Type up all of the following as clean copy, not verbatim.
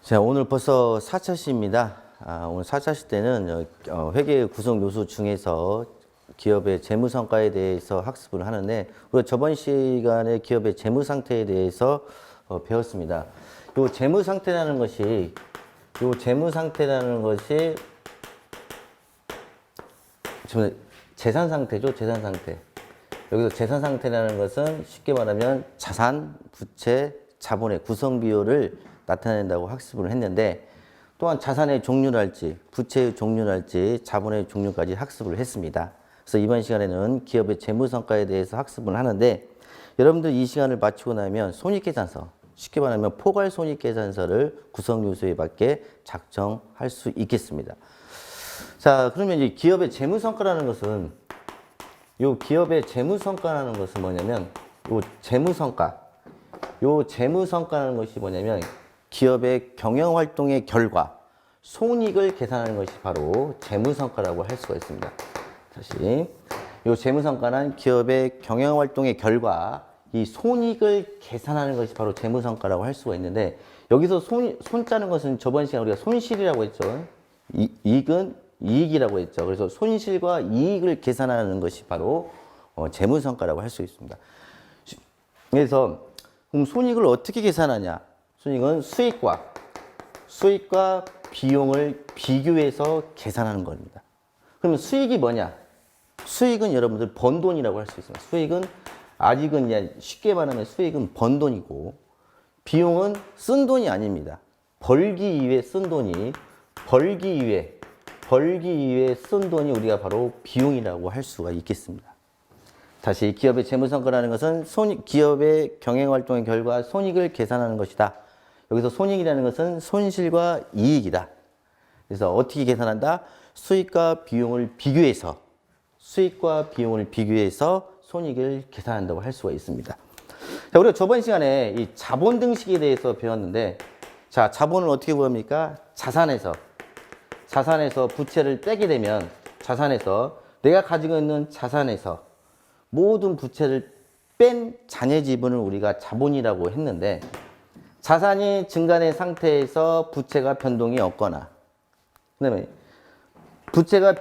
자, 오늘 벌써 4차 시입니다. 오늘 4차 시 때는 회계 구성 요소 중에서 기업의 재무 성과에 대해서 학습을 하는데, 우리가 저번 시간에 기업의 재무 상태에 대해서 배웠습니다. 요 재무 상태라는 것이 지금 재산 상태죠, 재산 상태. 여기서 재산 상태라는 것은 쉽게 말하면 자산, 부채, 자본의 구성 비율을 나타낸다고 학습을 했는데, 또한 자산의 종류랄지 부채의 종류랄지 자본의 종류까지 학습을 했습니다. 그래서 이번 시간에는 기업의 재무 성과에 대해서 학습을 하는데, 여러분들 이 시간을 마치고 나면 손익계산서, 쉽게 말하면 포괄 손익계산서를 구성 요소에 맞게 작성할 수 있겠습니다. 자, 그러면 이 기업의 재무 성과라는 것은 뭐냐면 재무 성과라는 것이 뭐냐면 기업의 경영 활동의 결과, 손익을 계산하는 것이 바로 재무 성과라고 할 수가 있습니다. 다시, 이 재무 성과는 기업의 경영 활동의 결과, 이 손익을 계산하는 것이 바로 재무 성과라고 할 수가 있는데, 여기서 손자는 것은 저번 시간에 우리가 손실이라고 했죠. 이익은 이익이라고 했죠. 그래서 손실과 이익을 계산하는 것이 바로 재무 성과라고 할 수 있습니다. 그래서 그럼 손익을 어떻게 계산하냐? 손익은 수익과 비용을 비교해서 계산하는 겁니다. 그러면 수익이 뭐냐? 수익은 여러분들 번 돈이라고 할 수 있습니다. 수익은 아직은 그냥 쉽게 말하면 수익은 번 돈이고, 비용은 쓴 돈이 아닙니다. 벌기 위해 쓴 돈이, 벌기 위해 쓴 돈이 우리가 바로 비용이라고 할 수가 있겠습니다. 다시, 기업의 재무성과라는 것은 기업의 경영활동의 결과 손익을 계산하는 것이다. 여기서 손익이라는 것은 손실과 이익이다. 그래서 어떻게 계산한다? 수익과 비용을 비교해서 손익을 계산한다고 할 수가 있습니다. 자, 우리가 저번 시간에 이 자본 등식에 대해서 배웠는데, 자, 자본을 어떻게 구합니까? 자산에서 부채를 떼게 되면, 내가 가지고 있는 자산에서 모든 부채를 뺀 잔해 지분을 우리가 자본이라고 했는데, 자산이 증가된 상태에서 부채가 변동이 없거나, 그다음에 부채가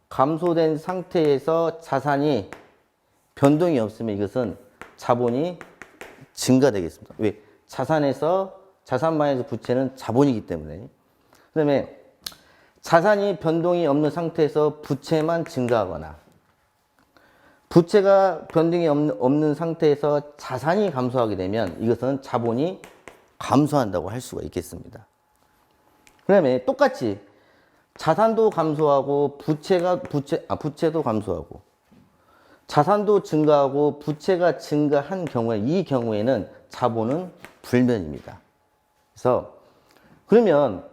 감소된 상태에서 자산이 변동이 없으면 이것은 자본이 증가되겠습니다. 왜? 자산 마이너스 부채는 자본이기 때문에. 그다음에 자산이 변동이 없는 상태에서 부채만 증가하거나, 부채가 변동이 없는 상태에서 자산이 감소하게 되면 이것은 자본이 감소한다고 할 수가 있겠습니다. 그 다음에 똑같이 자산도 감소하고 부채도 감소하고, 자산도 증가하고 부채가 증가한 경우에, 이 경우에는 자본은 불변입니다. 그래서 그러면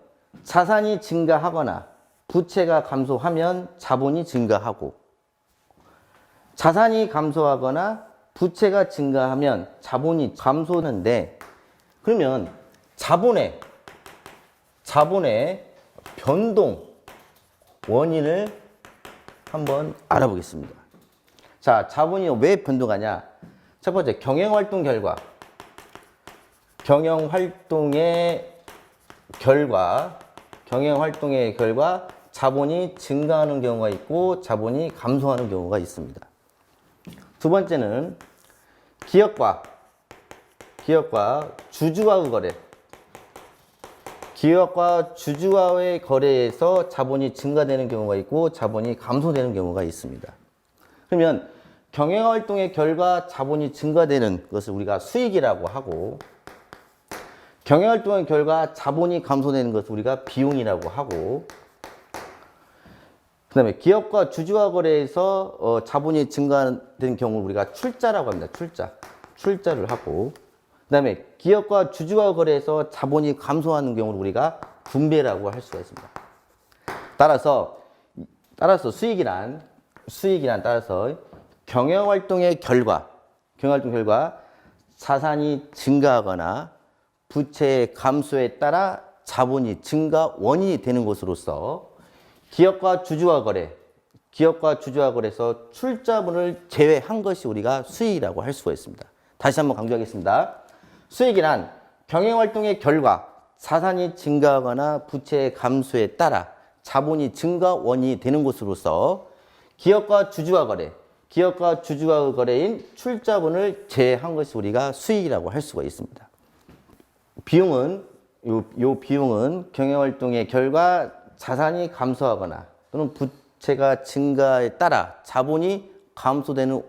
자산이 증가하거나 부채가 감소하면 자본이 증가하고, 자산이 감소하거나 부채가 증가하면 자본이 감소하는데, 그러면 자본의 변동 원인을 한번 알아보겠습니다. 자, 자본이 왜 변동하냐? 첫 번째, 경영활동의 결과 자본이 증가하는 경우가 있고 자본이 감소하는 경우가 있습니다. 두 번째는 기업과 주주와의 거래. 기업과 주주와의 거래에서 자본이 증가되는 경우가 있고 자본이 감소되는 경우가 있습니다. 그러면 경영활동의 결과 자본이 증가되는 것을 우리가 수익이라고 하고, 경영활동의 결과 자본이 감소되는 것을 우리가 비용이라고 하고, 그 다음에 기업과 주주와 거래에서 자본이 증가되는 경우를 우리가 출자라고 합니다. 출자를 하고, 그 다음에 기업과 주주와 거래에서 자본이 감소하는 경우를 우리가 분배라고 할 수가 있습니다. 따라서 수익이란 따라서 경영활동의 결과 자산이 증가하거나 부채의 감소에 따라 자본이 증가 원인이 되는 것으로서, 기업과 주주와 거래에서 출자분을 제외한 것이 우리가 수익이라고 할 수가 있습니다. 다시 한번 강조하겠습니다. 수익이란 경영활동의 결과 자산이 증가하거나 부채의 감소에 따라 자본이 증가 원인이 되는 것으로서 기업과 주주와 거래인 출자분을 제외한 것이 우리가 수익이라고 할 수가 있습니다. 비용은 요 비용은 경영활동의 결과 자산이 감소하거나 또는 부채가 증가에 따라 자본이 감소되는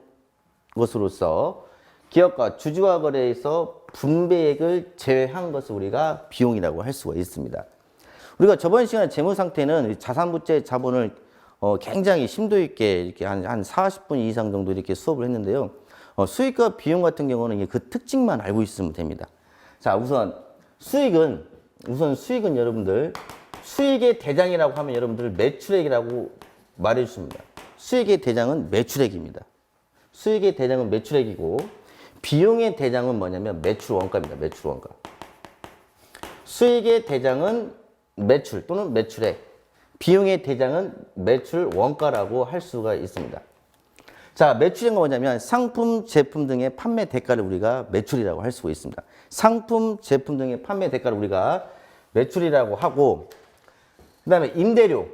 것으로서 기업과 주주와 거래에서 분배액을 제외한 것을 우리가 비용이라고 할 수가 있습니다. 우리가 저번 시간에 재무 상태는 자산, 부채, 자본을 굉장히 심도 있게 이렇게 한 40분 이상 정도 이렇게 수업을 했는데요. 수익과 비용 같은 경우는 그 특징만 알고 있으면 됩니다. 자, 우선 수익은 여러분들 수익의 대장이라고 하면 여러분들 매출액이라고 말해 주십니다. 수익의 대장은 매출액입니다. 수익의 대장은 매출액이고 비용의 대장은 뭐냐면 매출 원가입니다. 매출 원가. 수익의 대장은 매출 또는 매출액, 비용의 대장은 매출 원가라고 할 수가 있습니다. 자, 매출은 뭐냐면 상품, 제품 등의 판매 대가를 우리가 매출이라고 할 수가 있습니다. 상품, 제품 등의 판매 대가를 우리가 매출이라고 하고, 그 다음에 임대료.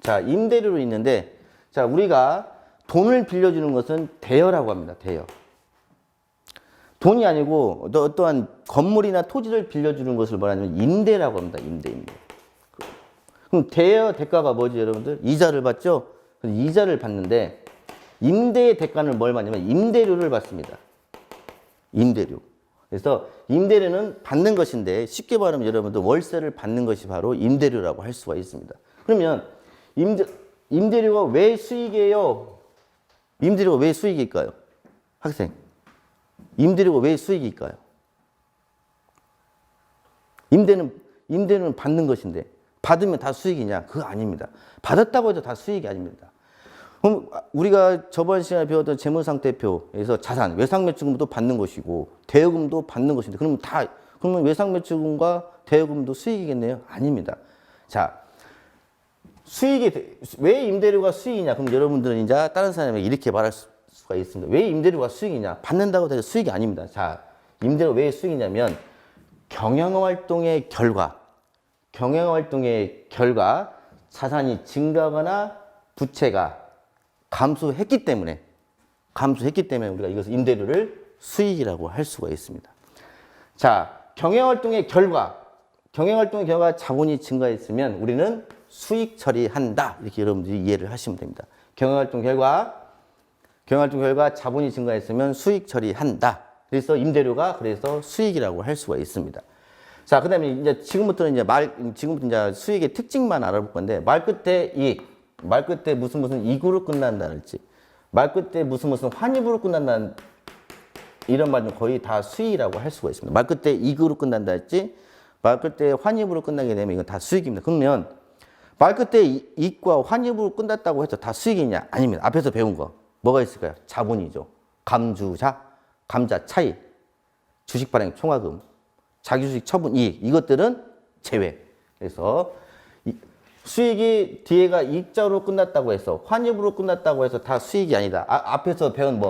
자, 임대료로 있는데, 자, 우리가 돈을 빌려주는 것은 대여라고 합니다. 대여. 돈이 아니고 어떠한 건물이나 토지를 빌려주는 것을 말하면 임대라고 합니다. 임대. 그럼 대여 대가가 뭐지, 여러분들? 이자를 받죠? 이자를 받는데 임대의 대가는 뭘 받냐면 임대료를 받습니다. 임대료. 그래서 임대료는 받는 것인데 쉽게 말하면 여러분들 월세를 받는 것이 바로 임대료라고 할 수가 있습니다. 그러면 임대료가 왜 수익이에요? 임대료가 왜 수익일까요? 학생. 임대료가 왜 수익일까요? 임대는 받는 것인데 받으면 다 수익이냐? 그거 아닙니다. 받았다고 해도 다 수익이 아닙니다. 그럼 우리가 저번 시간에 배웠던 재무상태표에서 자산, 외상매출금도 받는 것이고 대여금도 받는 것인데 그러면 외상매출금과 대여금도 수익이겠네요? 아닙니다. 자, 왜 임대료가 수익이냐? 그럼 여러분들은 이제 다른 사람에게 이렇게 말할 수가 있습니다. 왜 임대료가 수익이냐? 받는다고 해서 수익이 아닙니다. 자, 임대료 왜 수익이냐면 경영활동의 결과 자산이 증가하거나 부채가 감소했기 때문에 우리가 이것을 임대료를 수익이라고 할 수가 있습니다. 자, 경영활동의 결과 자본이 증가했으면 우리는 수익 처리한다. 이렇게 여러분들이 이해를 하시면 됩니다. 경영활동 결과 자본이 증가했으면 수익 처리한다. 그래서 임대료가 수익이라고 할 수가 있습니다. 자, 그다음에 이제 지금부터 이제 수익의 특징만 알아볼 건데 말 끝에 무슨 이구로 끝난다 할지, 말 끝에 무슨 환입으로 끝난다 이런 말은 거의 다 수익이라고 할 수가 있습니다. 말 끝에 이구로 끝난다 할지, 말 끝에 환입으로 끝나게 되면 이건 다 수익입니다. 그러면 말 끝에 이익과 환입으로 끝났다고 해서 다 수익이냐? 아닙니다. 앞에서 배운 거 뭐가 있을까요? 자본이죠. 감자 차익, 주식 발행 총화금, 자기주식 처분 이익, 이것들은 제외. 그래서 수익이 뒤에가 이자로 끝났다고 해서 환입으로 끝났다고 해서 다 수익이 아니다. 앞에서 배운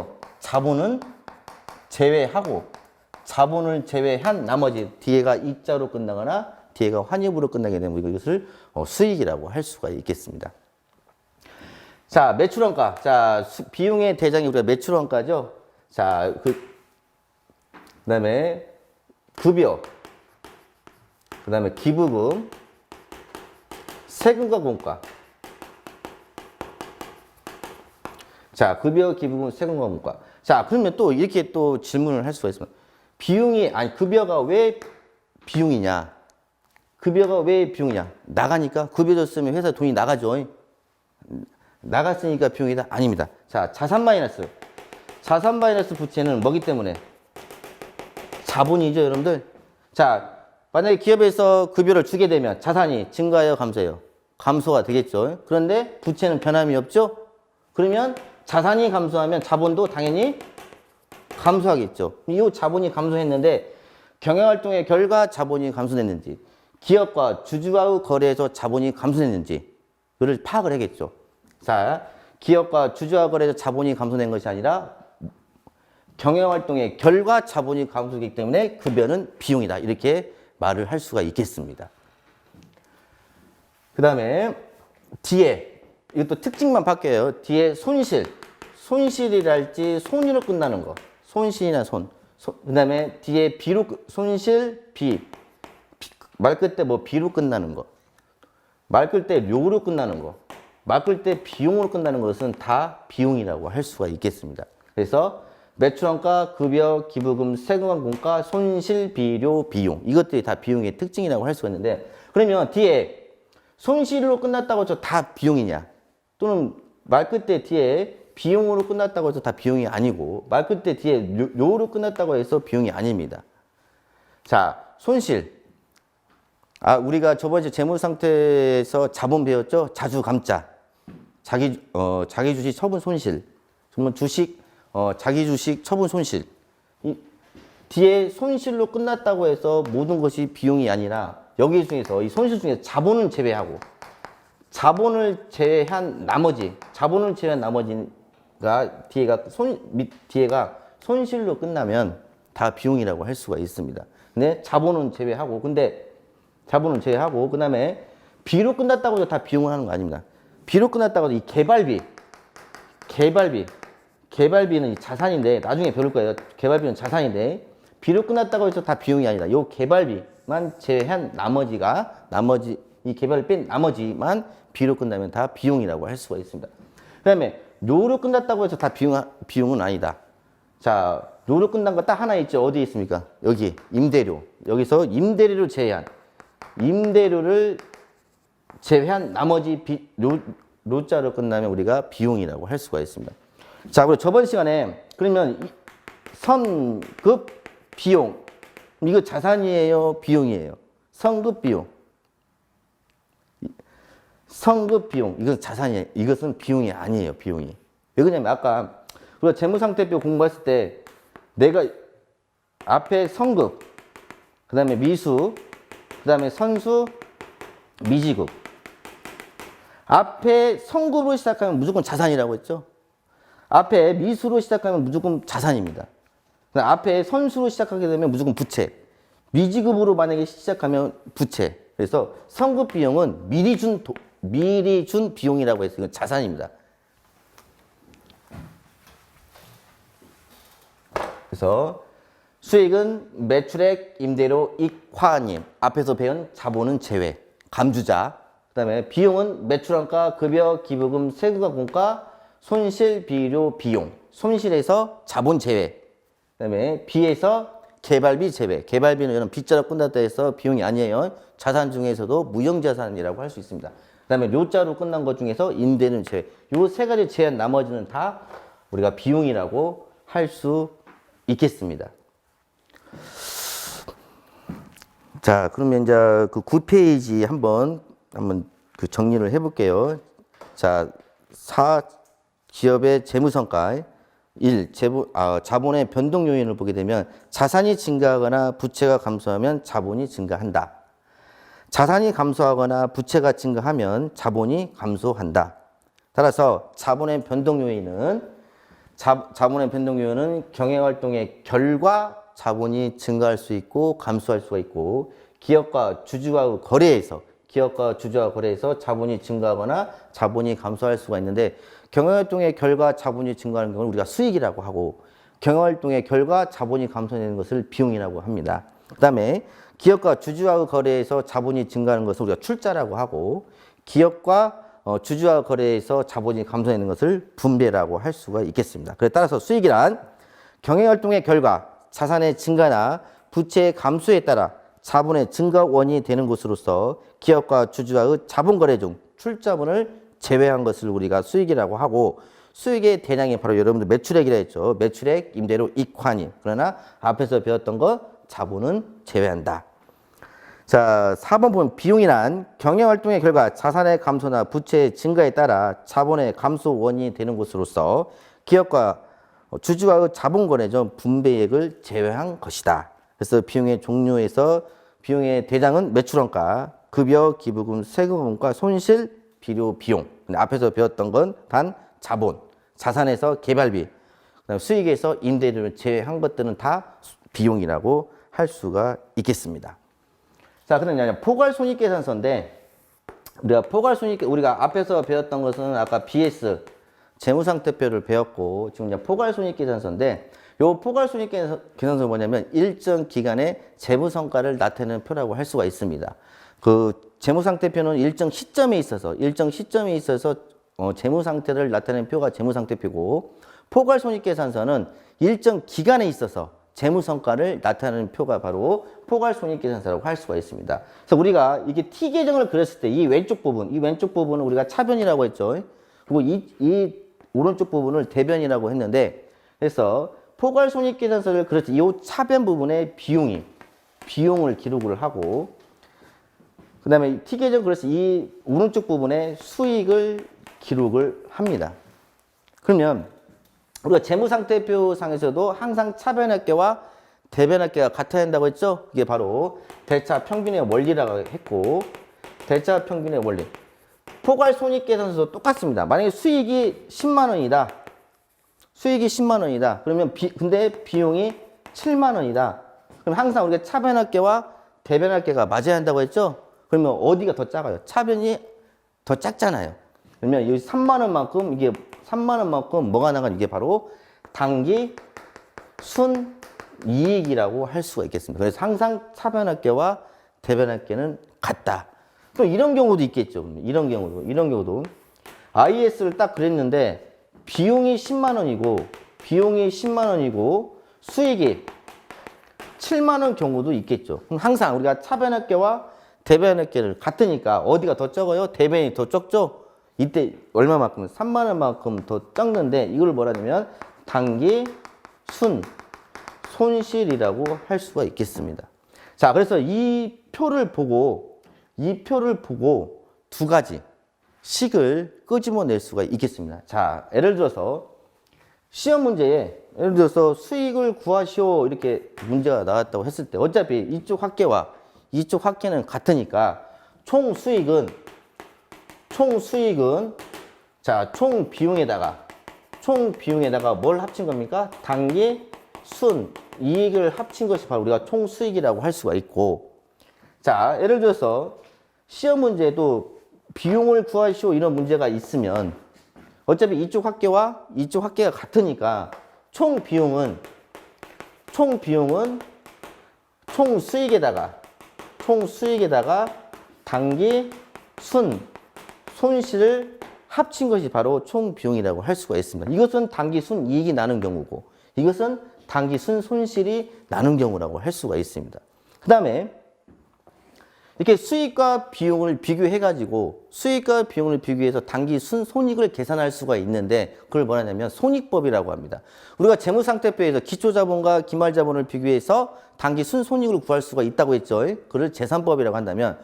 자본은 제외하고 자본을 제외한 나머지 뒤에가 이자로 끝나거나 뒤에가 환입으로 끝나게 되면 이것을 수익이라고 할 수가 있겠습니다. 자, 매출원가. 자, 비용의 대장이 우리가 매출원가죠. 자, 그다음에 급여, 그다음에 기부금, 세금과 공과. 자, 급여, 기부금, 세금과 공과. 자, 그러면 또 이렇게 또 질문을 할 수가 있습니다. 급여가 왜 비용이냐? 나가니까 급여 줬으면 회사 돈이 나가죠. 나갔으니까 비용이다? 아닙니다. 자, 자산 마이너스 부채는 뭐기 때문에? 자본이죠, 여러분들. 자, 만약에 기업에서 급여를 주게 되면 자산이 증가해요, 감소해요? 감소가 되겠죠. 그런데 부채는 변함이 없죠. 그러면 자산이 감소하면 자본도 당연히 감소하겠죠. 이 자본이 감소했는데 경영활동의 결과 자본이 감소됐는지, 기업과 주주와의 거래에서 자본이 감소됐는지 그를 파악을 해야겠죠. 자, 기업과 주주와 거래에서 자본이 감소된 것이 아니라 경영활동의 결과 자본이 감소되기 때문에 급여는 비용이다. 이렇게 말을 할 수가 있겠습니다. 그 다음에 뒤에 이것도 특징만 바뀌어요. 뒤에 손실이랄지 손으로 끝나는 거. 손실이나 그 다음에 뒤에 비로 손실, 말 끝 때 뭐 비로 끝나는 거. 말 끌 때 료로 끝나는 거. 말 끌 때 비용으로 끝나는 것은 다 비용이라고 할 수가 있겠습니다. 그래서 매출원가, 급여, 기부금, 세금, 공과, 손실, 비료, 비용. 이것들이 다 비용의 특징이라고 할 수가 있는데, 그러면 뒤에 손실로 끝났다고 해서 다 비용이냐? 또는 말 끝에 뒤에 비용으로 끝났다고 해서 다 비용이 아니고, 말 끝에 뒤에 료로 끝났다고 해서 비용이 아닙니다. 자, 손실. 우리가 저번에 재무 상태에서 자본 배웠죠? 자주 감자. 자기 주식 처분 손실. 정말 자기 주식 처분 손실. 뒤에 손실로 끝났다고 해서 모든 것이 비용이 아니라 여기 중에서 이 손실 중에서 자본을 제외한 나머지가 뒤에가 손실로 끝나면 다 비용이라고 할 수가 있습니다. 근데 자본은 제외하고 그다음에 비로 끝났다고 해서 다 비용을 하는 거 아닙니다. 비로 끝났다고 해서 이 개발비는 자산인데 나중에 배울 거예요. 개발비는 자산인데 비로 끝났다고 해서 다 비용이 아니다. 이 개발비만 제외한 이 개발을 뺀 나머지만 비로 끝나면 다 비용이라고 할 수가 있습니다. 그 다음에 료로 끝났다고 해서 다 비용은 아니다. 자, 료로 끝난 거 딱 하나 있죠. 어디에 있습니까? 여기 임대료. 여기서 임대료를 제외한 나머지 료자로 끝나면 우리가 비용이라고 할 수가 있습니다. 자, 그리고 저번 시간에 그러면 선급 비용 이거 자산이에요, 비용이에요? 성급 비용 이건 자산이에요. 이것은 비용이 아니에요. 비용이. 왜 그러냐면 아까 우리가 재무상태표 공부했을 때 내가 앞에 성급, 그 다음에 미수, 그 다음에 선수, 미지급. 앞에 성급으로 시작하면 무조건 자산이라고 했죠. 앞에 미수로 시작하면 무조건 자산입니다. 앞에 선수로 시작하게 되면 무조건 부채. 미지급으로 만약에 시작하면 부채. 그래서 성급 비용은 미리 준 비용이라고 해서 이건 자산입니다. 그래서 수익은 매출액, 임대료, 이익, 화환임. 앞에서 배운 자본은 제외. 감주자. 그 다음에 비용은 매출원가, 급여, 기부금, 세금과 공과, 손실, 비료, 비용. 손실에서 자본 제외. 그 다음에 비에서 개발비 제외. 개발비는 이런 빚자로 끝났다 해서 비용이 아니에요. 자산 중에서도 무형자산이라고 할 수 있습니다. 그 다음에 료자로 끝난 것 중에서 임대는 제외. 요 세 가지 제한 나머지는 다 우리가 비용이라고 할 수 있겠습니다. 자, 그러면 이제 그 9페이지 한번 그 정리를 해볼게요. 자, 기업의 재무성과 1. 자본의 변동 요인을 보게 되면 자산이 증가하거나 부채가 감소하면 자본이 증가한다. 자산이 감소하거나 부채가 증가하면 자본이 감소한다. 따라서 자본의 변동 요인은 경영활동의 결과 자본이 증가할 수 있고 감소할 수가 있고 기업과 주주와 거래에서 자본이 증가하거나 자본이 감소할 수가 있는데 경영활동의 결과 자본이 증가하는 경우는 우리가 수익이라고 하고 경영활동의 결과 자본이 감소되는 것을 비용이라고 합니다. 그 다음에 기업과 주주와의 거래에서 자본이 증가하는 것을 우리가 출자라고 하고 기업과 주주와 거래에서 자본이 감소되는 것을 분배라고 할 수가 있겠습니다. 그래 따라서 수익이란 경영활동의 결과 자산의 증가나 부채의 감소에 따라 자본의 증가 원인이 되는 것으로서 기업과 주주와의 자본거래 중 출자분을 제외한 것을 우리가 수익이라고 하고 수익의 대량이 바로 여러분들 매출액이라 했죠. 매출액, 임대료, 이익, 환임. 그러나 앞에서 배웠던 것 자본은 제외한다. 자, 4번 보면 비용이란 경영활동의 결과 자산의 감소나 부채의 증가에 따라 자본의 감소 원인이 되는 것으로서 기업과 주주와의 자본거래 중 분배액을 제외한 것이다. 그래서 비용의 종류에서 비용의 대장은 매출원가, 급여, 기부금, 세금원가, 손실, 비료, 비용. 근데 앞에서 배웠던 건 단 자본, 자산에서 개발비. 그다음에 수익에서 임대료를 제외한 것들은 다 비용이라고 할 수가 있겠습니다. 자, 그러면 포괄손익계산서인데 우리가 앞에서 배웠던 것은 아까 BS 재무상태표를 배웠고 지금 이제 포괄손익계산서인데 요 포괄손익계산서 뭐냐면 일정 기간의 재무성과를 나타내는 표라고 할 수가 있습니다. 그 재무상태표는 일정 시점에 있어서 재무상태를 나타내는 표가 재무상태표고 포괄손익계산서는 일정 기간에 있어서 재무성과를 나타내는 표가 바로 포괄손익계산서라고 할 수가 있습니다. 그래서 우리가 이게 T계정을 그렸을 때 이 왼쪽 부분은 우리가 차변이라고 했죠. 그리고 이 오른쪽 부분을 대변이라고 했는데 그래서 포괄손익계산서를 그렸을 때 이 차변 부분에 비용을 기록을 하고 그 다음에 T계정 그랬을 때 이 오른쪽 부분에 수익을 기록을 합니다. 그러면 우리가 재무상태표상에서도 항상 차변합계와 대변합계가 같아야 한다고 했죠? 이게 바로 대차 평균의 원리라고 했고 대차 평균의 원리. 포괄손익계산서도 똑같습니다. 만약에 수익이 10만 원이다. 그러면 근데 비용이 7만 원이다. 그럼 항상 우리가 차변합계와 대변합계가 맞아야 한다고 했죠? 그러면 어디가 더 작아요? 차변이 더 작잖아요. 그러면 여기 3만 원만큼 뭐가 나가는 이게 바로 당기 순이익이라고 할 수가 있겠습니다. 그래서 항상 차변합계와 대변합계는 같다. 또 이런 경우도 있겠죠. 이런 경우도 IS를 딱 그랬는데 비용이 10만 원이고 수익이 7만 원 경우도 있겠죠. 그럼 항상 우리가 차변합계와 대변합계를 같으니까 어디가 더 적어요? 대변이 더 적죠? 이때 얼마만큼? 3만 원만큼 더 적는데 이걸 뭐라 하냐면 당기 손실이라고 할 수가 있겠습니다. 자, 그래서 이 표를 보고 두 가지 식을 끄집어낼 수가 있겠습니다. 자, 예를 들어서 시험 문제에 수익을 구하시오 이렇게 문제가 나왔다고 했을 때 어차피 이쪽 합계와 이쪽 합계는 같으니까 총 수익은 자, 총 비용에다가 뭘 합친 겁니까? 당기 순 이익을 합친 것이 바로 우리가 총 수익이라고 할 수가 있고 자, 예를 들어서 시험 문제에도 비용을 구하시오 이런 문제가 있으면 어차피 이쪽 합계와 이쪽 합계가 같으니까 총 비용은 총 수익에다가 당기 손실을 합친 것이 바로 총 비용이라고 할 수가 있습니다. 이것은 당기 순이익이 나는 경우고 이것은 당기 순손실이 나는 경우라고 할 수가 있습니다. 그 다음에 이렇게 수익과 비용을 비교해서 당기 순손익을 계산할 수가 있는데 그걸 뭐라 하냐면 손익법이라고 합니다. 우리가 재무상태표에서 기초자본과 기말자본을 비교해서 당기 순손익을 구할 수가 있다고 했죠. 그걸 재산법이라고 한다면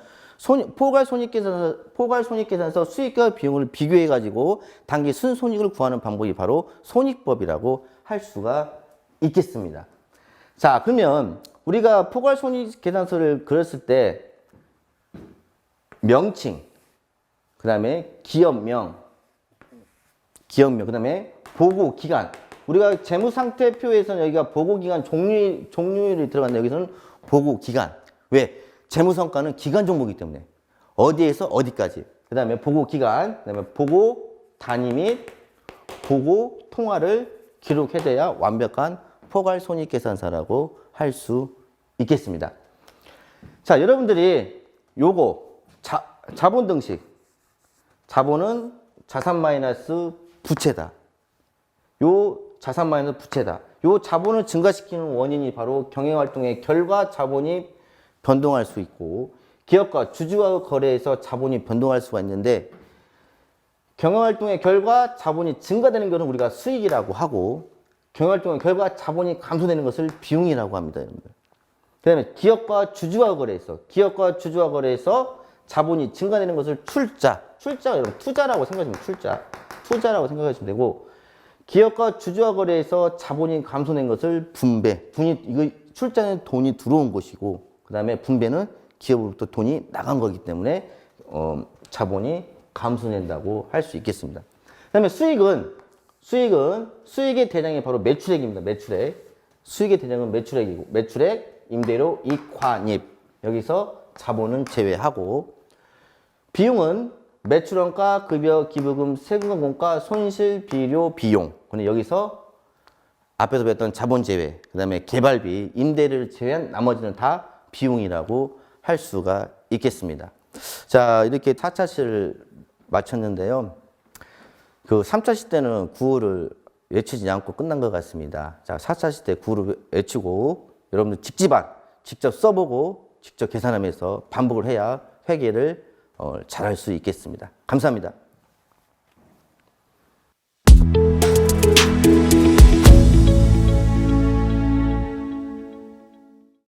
포괄손익계산서 수익과 비용을 비교해가지고 당기 순손익을 구하는 방법이 바로 손익법이라고 할 수가 있겠습니다. 자, 그러면 우리가 포괄손익계산서를 그렸을 때 명칭, 그 다음에 기업명, 그 다음에 보고기간. 우리가 재무상태표에서는 여기가 보고기간 종료일이 들어갔는데 여기서는 보고기간. 왜? 재무성과는 기간 종목이기 때문에 어디에서 어디까지. 그 다음에 보고기간, 그 다음에 보고 단위 및 보고 통화를 기록해줘야 완벽한 포괄손익계산서라고 할 수 있겠습니다. 자, 여러분들이 요거 자본 등식. 자본은 자산 마이너스 부채다. 요 자산 마이너스 부채다. 요 자본을 증가시키는 원인이 바로 경영활동의 결과 자본이 변동할 수 있고 기업과 주주와 거래해서 자본이 변동할 수가 있는데 경영활동의 결과 자본이 증가되는 것은 우리가 수익이라고 하고 경영활동의 결과 자본이 감소되는 것을 비용이라고 합니다. 여러분들. 그 다음에 기업과 주주와 거래해서 자본이 증가되는 것을 출자가 여러분 투자라고 생각하시면 투자라고 생각하시면 되고 기업과 주주와 거래해서 자본이 감소된 것을 분배. 이거 출자는 돈이 들어온 것이고 그 다음에 분배는 기업으로부터 돈이 나간 거기 때문에 자본이 감소된다고 할 수 있겠습니다. 그 다음에 수익은 수익의 대장이 바로 매출액입니다. 매출액. 수익의 대장은 매출액이고, 매출액, 임대료, 이익환입. 여기서 자본은 제외하고, 비용은 매출원가, 급여, 기부금, 세금과 공과, 손실, 비료, 비용. 근데 여기서 앞에서 배웠던 자본 제외, 그 다음에 개발비, 임대료를 제외한 나머지는 다 비용이라고 할 수가 있겠습니다. 자, 이렇게 4차 시를 마쳤는데요. 그 3차 시 때는 구호를 외치지 않고 끝난 것 같습니다. 자, 4차 시 때 구호를 외치고 여러분들 직접 써보고 직접 계산하면서 반복을 해야 회계를 잘할 수 있겠습니다. 감사합니다.